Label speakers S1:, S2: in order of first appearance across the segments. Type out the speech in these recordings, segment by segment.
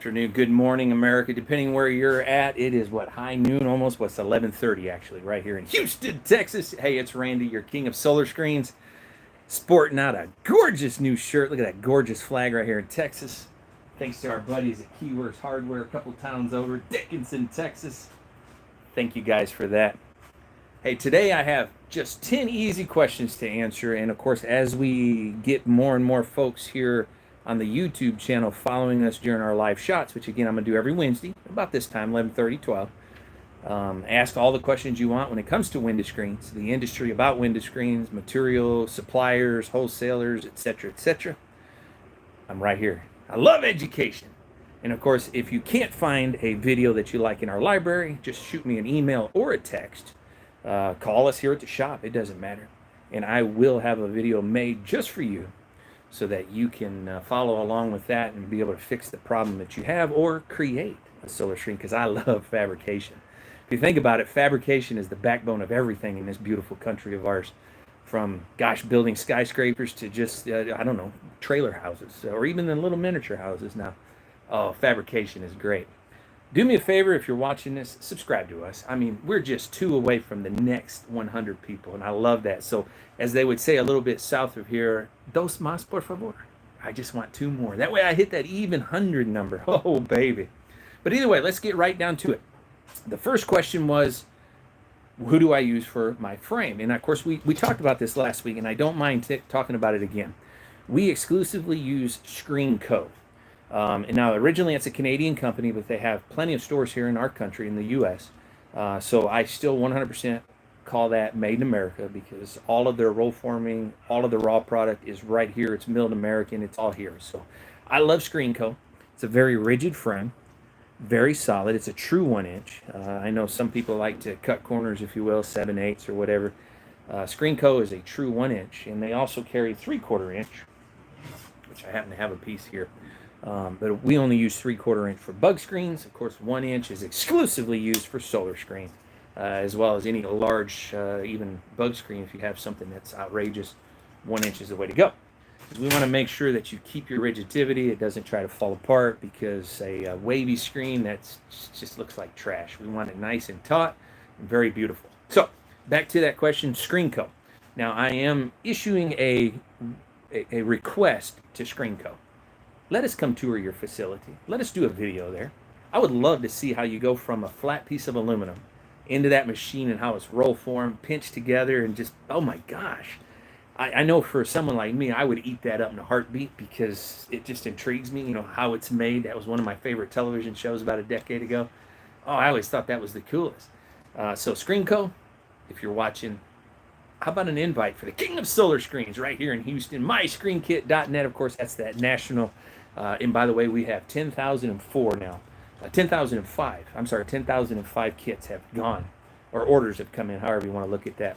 S1: afternoon, good morning, America. Depending where you're at, it is high noon almost. What's 11:30 actually, right here in Houston, Texas. Hey, it's Randy, your king of solar screens, sporting out a gorgeous new shirt. Look at that gorgeous flag right here in Texas. Thanks to our buddies at Keyworks Hardware, a couple towns over, Dickinson, Texas. Thank you guys for that. Hey, today I have just 10 easy questions to answer, and of course, as we get more and more folks here on the YouTube channel following us during our live shots, which again I'm gonna do every Wednesday about this time, 11:30, 12. Ask all the questions you want when it comes to window screens, the industry about window screens, material suppliers, wholesalers, etc., etc. I'm right here. I love education. And of course, if you can't find a video that you like in our library, just shoot me an email or a text. Call us here at the shop. It doesn't matter. And I will have a video made just for you so that you can follow along with that and be able to fix the problem that you have or create a solar screen, because I love fabrication. If you think about it, fabrication is the backbone of everything in this beautiful country of ours. From, gosh, building skyscrapers to just, I don't know, trailer houses or even the little miniature houses now. Oh, fabrication is great. Do me a favor, if you're watching this, subscribe to us. I mean, we're just 2 away from the next 100 people, and I love that. So, as they would say a little bit south of here, dos más, por favor. I just want 2 more. That way I hit that even 100 number. Oh, baby. But either way, let's get right down to it. The first question was, who do I use for my frame? And of course, we talked about this last week, and I don't mind talking about it again. We exclusively use ScreenCo. And now, originally, it's a Canadian company, but they have plenty of stores here in our country, in the U.S. So I still 100% call that Made in America, because all of their roll forming, all of the raw product is right here. It's milled American. It's all here. So I love ScreenCo. It's a very rigid frame, very solid. It's a true 1-inch. I know some people like to cut corners, if you will, 7/8 or whatever. ScreenCo is a true 1-inch, and they also carry 3/4 inch, which I happen to have a piece here. But we only use 3/4 inch for bug screens. Of course, 1-inch is exclusively used for solar screen, as well as any large, even bug screen. If you have something that's outrageous, 1-inch is the way to go. Because we want to make sure that you keep your rigidity. It doesn't try to fall apart, because a wavy screen that just looks like trash. We want it nice and taut and very beautiful. So back to that question, ScreenCo. Now I am issuing a request to ScreenCo. Let us come tour your facility. Let us do a video there. I would love to see how you go from a flat piece of aluminum into that machine and how it's roll formed, pinched together, and just, oh my gosh. I know for someone like me, I would eat that up in a heartbeat, because it just intrigues me, how it's made. That was one of my favorite television shows about a decade ago. Oh, I always thought that was the coolest. So ScreenCo, if you're watching, how about an invite for the king of solar screens right here in Houston, myscreenkit.net. Of course, that's that national. And by the way, we have 10,004 now. 10,005. I'm sorry, 10,005 kits have gone, or orders have come in, however you want to look at that.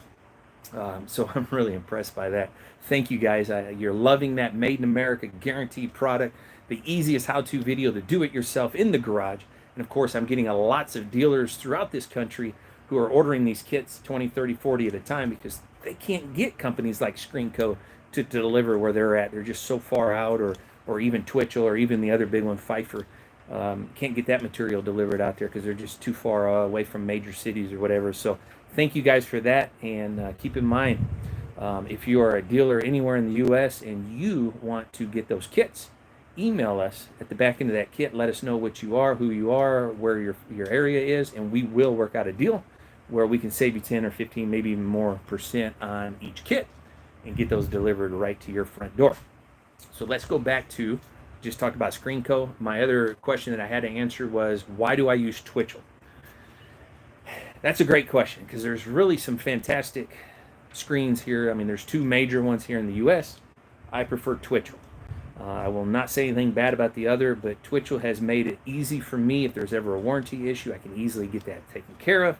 S1: So I'm really impressed by that. Thank you guys. You're loving that Made in America guaranteed product. The easiest how-to video to do it yourself in the garage. And of course, I'm getting lots of dealers throughout this country who are ordering these kits 20, 30, 40 at a time, because they can't get companies like ScreenCo to deliver where they're at. They're just so far out, or even Twitchell, or even the other big one, Pfeiffer. Can't get that material delivered out there because they're just too far away from major cities or whatever. So thank you guys for that. And keep in mind, if you are a dealer anywhere in the U.S. and you want to get those kits, email us at the back end of that kit. Let us know what you are, who you are, where your area is, and we will work out a deal where we can save you 10 or 15, maybe even more % on each kit, and get those delivered right to your front door. So let's go back to, just talked about ScreenCo. My other question that I had to answer was, why do I use Twitchell? That's a great question, because there's really some fantastic screens here. I mean, there's 2 major ones here in the U.S. I prefer Twitchell. I will not say anything bad about the other, but Twitchell has made it easy for me. If there's ever a warranty issue, I can easily get that taken care of.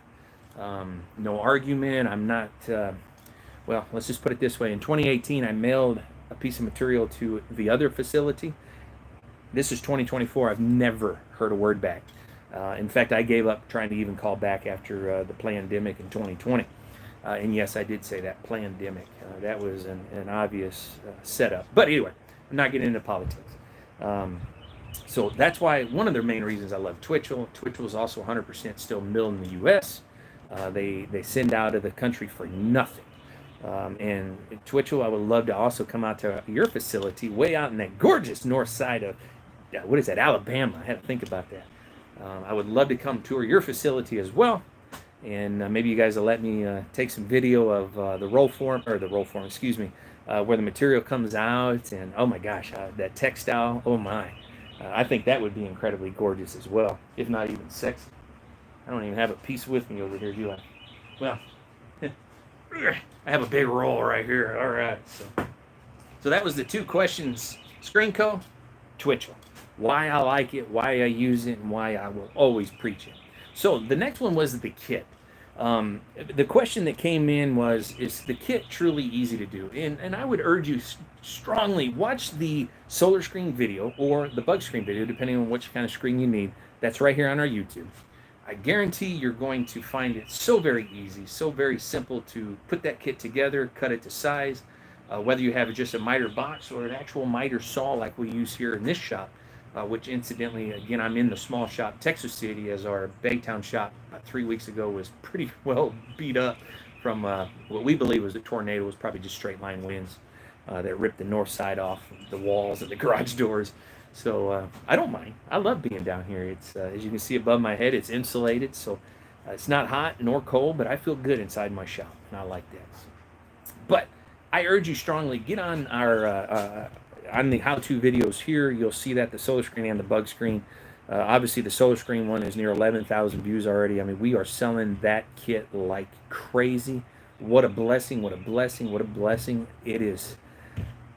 S1: No argument. I'm not, well, let's just put it this way. In 2018, I mailed a piece of material to the other facility. This is 2024. I've never heard a word back. In fact, I gave up trying to even call back after the pandemic in 2020. And yes, I did say that, pandemic. That was an obvious setup. But anyway, I'm not getting into politics. So that's why one of the main reasons I love Twitchell. Twitchell is also 100% still milled in the U.S. They send out of the country for nothing. And Twitchell, I would love to also come out to your facility way out in that gorgeous north side of, what is that, Alabama. I had to think about that. I would love to come tour your facility as well. And maybe you guys will let me take some video of the roll form, excuse me, where the material comes out. And oh my gosh, that textile, oh my. I think that would be incredibly gorgeous as well, if not even sexy. I don't even have a piece with me over here, do I? Well, I have a big roll right here. All right. So that was the 2 questions. Screenco, Twitchell. Why I like it, why I use it, and why I will always preach it. So the next one was the kit. The question that came in was, is the kit truly easy to do? And I would urge you strongly, watch the solar screen video or the bug screen video, depending on which kind of screen you need. That's right here on our YouTube. I guarantee you're going to find it so very easy, so very simple to put that kit together, cut it to size, whether you have just a miter box or an actual miter saw like we use here in this shop, which incidentally, again, I'm in the small shop, Texas City, as our Baytown shop about 3 weeks ago was pretty well beat up from what we believe was a tornado. It was probably just straight line winds that ripped the north side off the walls and the garage doors. So I don't mind. I love being down here. It's as you can see above my head, it's insulated, so it's not hot nor cold, but I feel good inside my shop, and I like that. But I urge you strongly, get on our on the how-to videos here. You'll see that the solar screen and the bug screen. Obviously, the solar screen one is near 11,000 views already. I mean, we are selling that kit like crazy. What a blessing! What a blessing! What a blessing it is.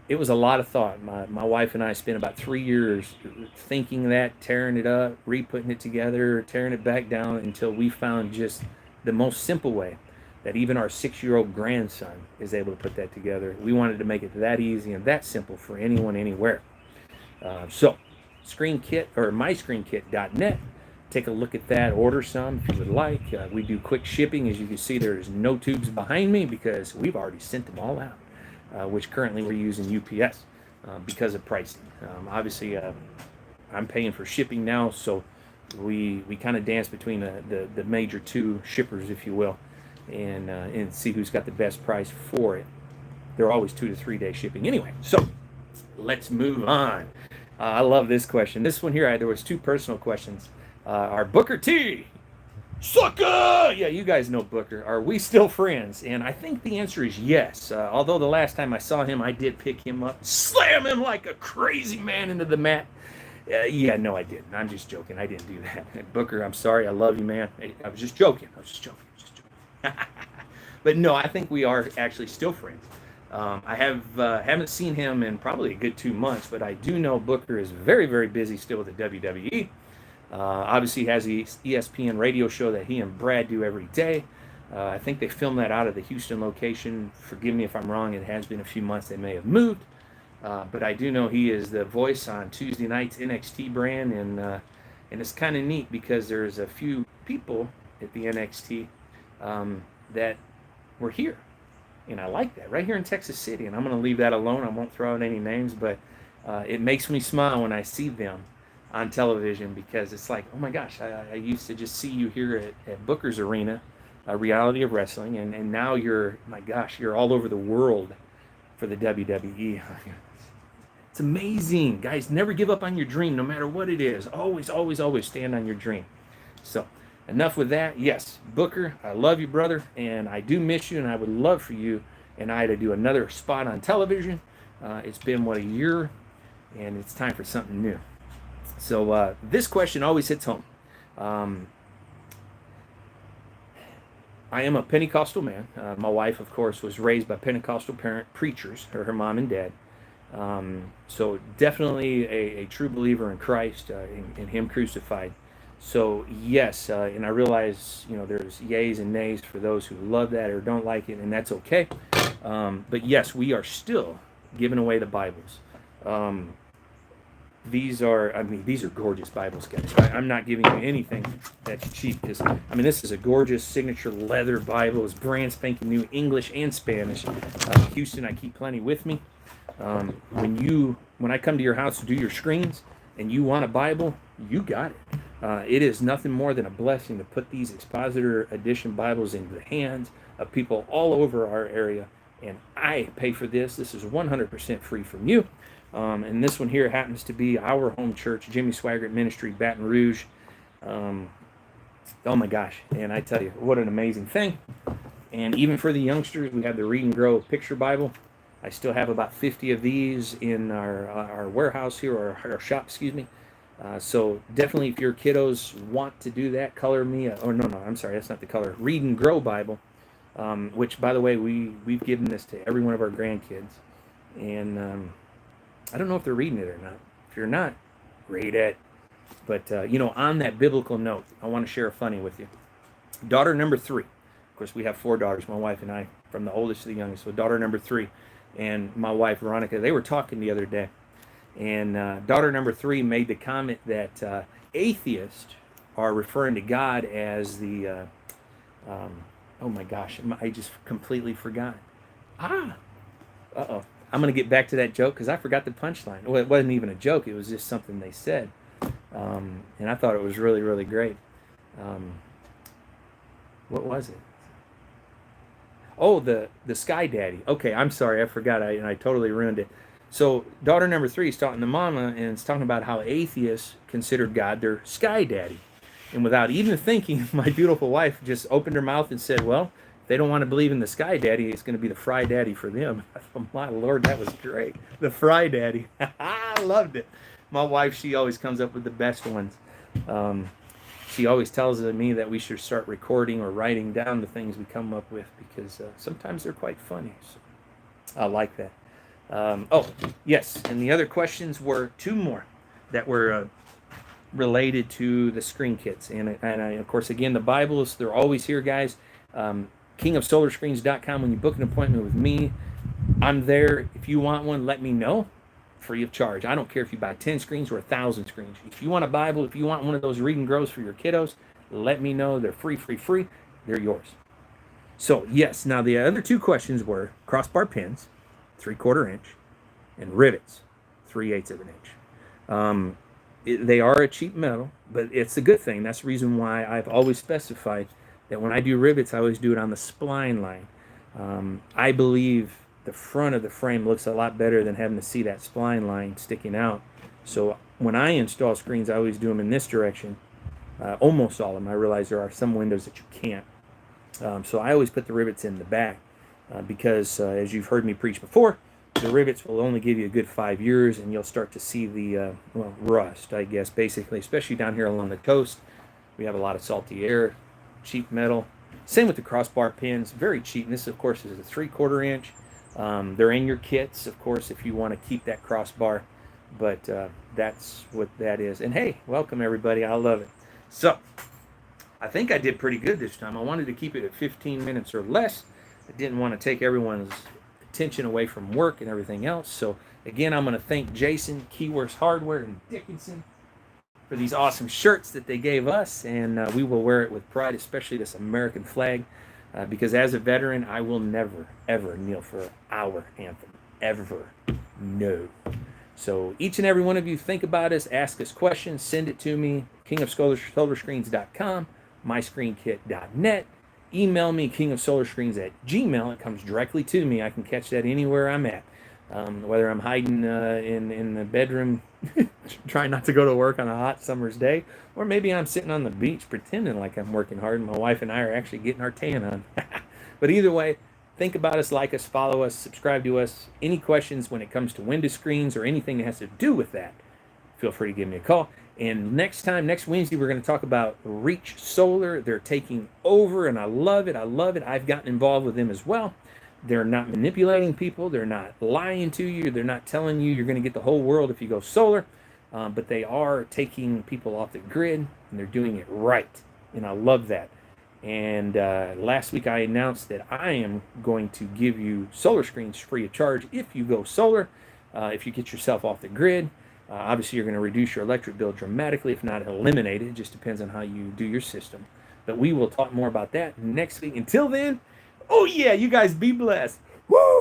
S1: It was a lot of thought. My wife and I spent about 3 years thinking that, tearing it up, re-putting it together, tearing it back down until we found just the most simple way that even our 6-year-old grandson is able to put that together. We wanted to make it that easy and that simple for anyone, anywhere. So, Screen Kit or myscreenkit.net. Take a look at that. Order some if you would like. We do quick shipping. As you can see, there's no tubes behind me because we've already sent them all out. Which currently we're using UPS because of pricing. Obviously, I'm paying for shipping now, so we kind of dance between the major 2 shippers, if you will, and see who's got the best price for it. They're always 2 to 3 day shipping anyway. So let's move on. I love this question. This one here, there was 2 personal questions. Our Booker T. Sucker! Yeah, you guys know Booker. Are we still friends? And I think the answer is yes. Although the last time I saw him, I did pick him up, slam him like a crazy man into the mat. Yeah, no, I didn't. I'm just joking. I didn't do that. Booker, I'm sorry. I love you, man. I was just joking. But no, I think we are actually still friends. I haven't seen him in probably a good 2 months, but I do know Booker is very, very busy still with the WWE. Obviously, he has the ESPN radio show that he and Brad do every day. I think they film that out of the Houston location. Forgive me if I'm wrong. It has been a few months. They may have moved. But I do know he is the voice on Tuesday night's NXT brand. And it's kind of neat because there's a few people at the NXT that were here. And I like that. Right here in Texas City. And I'm going to leave that alone. I won't throw out any names. But it makes me smile when I see them on television because it's like, oh my gosh, I used to just see you here at Booker's Arena, Reality of Wrestling, and now you're, my gosh, you're all over the world for the WWE. It's amazing. Guys, never give up on your dream, no matter what it is. Always, always, always stand on your dream. So, enough with that. Yes, Booker, I love you, brother, and I do miss you, and I would love for you and I to do another spot on television. It's been, a year, and it's time for something new. So this question always hits home. I am a Pentecostal man. My wife, of course, was raised by Pentecostal preachers, her mom and dad. So definitely a true believer in Christ, in Him crucified. So yes, and I realize, there's yays and nays for those who love that or don't like it, and that's okay. But yes, we are still giving away the Bibles. These are gorgeous Bibles, guys. I'm not giving you anything that's cheap because, this is a gorgeous signature leather Bible. It's brand spanking new, English and Spanish. Houston, I keep plenty with me. When I come to your house to do your screens, and you want a Bible, you got it. It is nothing more than a blessing to put these Expositor Edition Bibles into the hands of people all over our area. And I pay for this. This is 100% free from you. And this one here happens to be our home church, Jimmy Swaggart Ministry, Baton Rouge. Oh my gosh. And I tell you, what an amazing thing. And even for the youngsters, we have the Read and Grow Picture Bible. I still have about 50 of these in our warehouse here, or our shop, excuse me. So definitely, if your kiddos want to do that, color me, I'm sorry, that's not the color, Read and Grow Bible, which, by the way, we've given this to every one of our grandkids. And I don't know if they're reading it or not. If you're not, read it. But, on that biblical note, I want to share a funny with you. Daughter number 3. Of course, we have 4 daughters, my wife and I, from the oldest to the youngest. So daughter number 3 and my wife, Veronica, they were talking the other day. And daughter number 3 made the comment that atheists are referring to God as the, oh my gosh, I just completely forgot. Uh-oh. I'm going to get back to that joke because I forgot the punchline. Well, it wasn't even a joke. It was just something they said. And I thought it was really, really great. What was it? Oh, the Sky Daddy. Okay, I'm sorry. I forgot. I totally ruined it. So daughter number 3 is talking to mama, and it's talking about how atheists consider God their Sky Daddy. And without even thinking, my beautiful wife just opened her mouth and said, well, if they don't want to believe in the Sky Daddy, it's going to be the Fry Daddy for them. Oh, my Lord, that was great. The Fry Daddy. I loved it. My wife, she always comes up with the best ones. She always tells me that we should start recording or writing down the things we come up with because sometimes they're quite funny. So I like that. Yes, and the other questions were 2 more that were related to the screen kits. And of course, again, the Bibles, they're always here, guys. KingofSolarScreens.com. When you book an appointment with me, I'm there. If you want one, let me know. Free of charge. I don't care if you buy 10 screens or 1,000 screens. If you want a Bible, if you want one of those Read and Grows for your kiddos, let me know. They're free. They're yours. So, yes, now the other 2 questions were crossbar pins, 3/4 inch, and rivets, 3/8 of an inch. They are a cheap metal, but it's a good thing. That's the reason why I've always specified that when I do rivets, I always do it on the spline line. I believe the front of the frame looks a lot better than having to see that spline line sticking out. So when I install screens, I always do them in this direction. Almost all of them. I realize there are some windows that you can't. So I always put the rivets in the back because, as you've heard me preach before, the rivets will only give you a good 5 years, and you'll start to see the rust, I guess, basically, especially down here along the coast. We have a lot of salty air, cheap metal. Same with the crossbar pins, very cheap. And this, of course, is a 3/4 inch. They're in your kits, of course, if you want to keep that crossbar. But that's what that is. And hey, welcome everybody. I love it. So I think I did pretty good this time. I wanted to keep it at 15 minutes or less. I didn't want to take everyone's attention away from work and everything else. So again, I'm going to thank Jason, Keyworth Hardware, and Dickinson for these awesome shirts that they gave us. And we will wear it with pride, especially this American flag. Because as a veteran, I will never, ever kneel for our anthem. Ever. No. So each and every one of you, think about us, ask us questions, send it to me, kingofsolarscreens.com, myscreenkit.net. Email me, kingofsolarscreens@gmail. It comes directly to me. I can catch that anywhere I'm at. Whether I'm hiding in the bedroom, trying not to go to work on a hot summer's day, or maybe I'm sitting on the beach pretending like I'm working hard, and my wife and I are actually getting our tan on. But either way, think about us, like us, follow us, subscribe to us. Any questions when it comes to window screens or anything that has to do with that, feel free to give me a call. And next Wednesday, we're going to talk about Reach Solar. They're taking over, and I love it. I've gotten involved with them as well. They're not manipulating people. They're not lying to you. They're not telling you you're going to get the whole world if you go solar. But they are taking people off the grid, and they're doing it right. And I love that. And last week I announced that I am going to give you solar screens free of charge if you go solar, if you get yourself off the grid. Obviously, you're going to reduce your electric bill dramatically, if not eliminate it. It just depends on how you do your system. But we will talk more about that next week. Until then, oh yeah, you guys be blessed. Woo!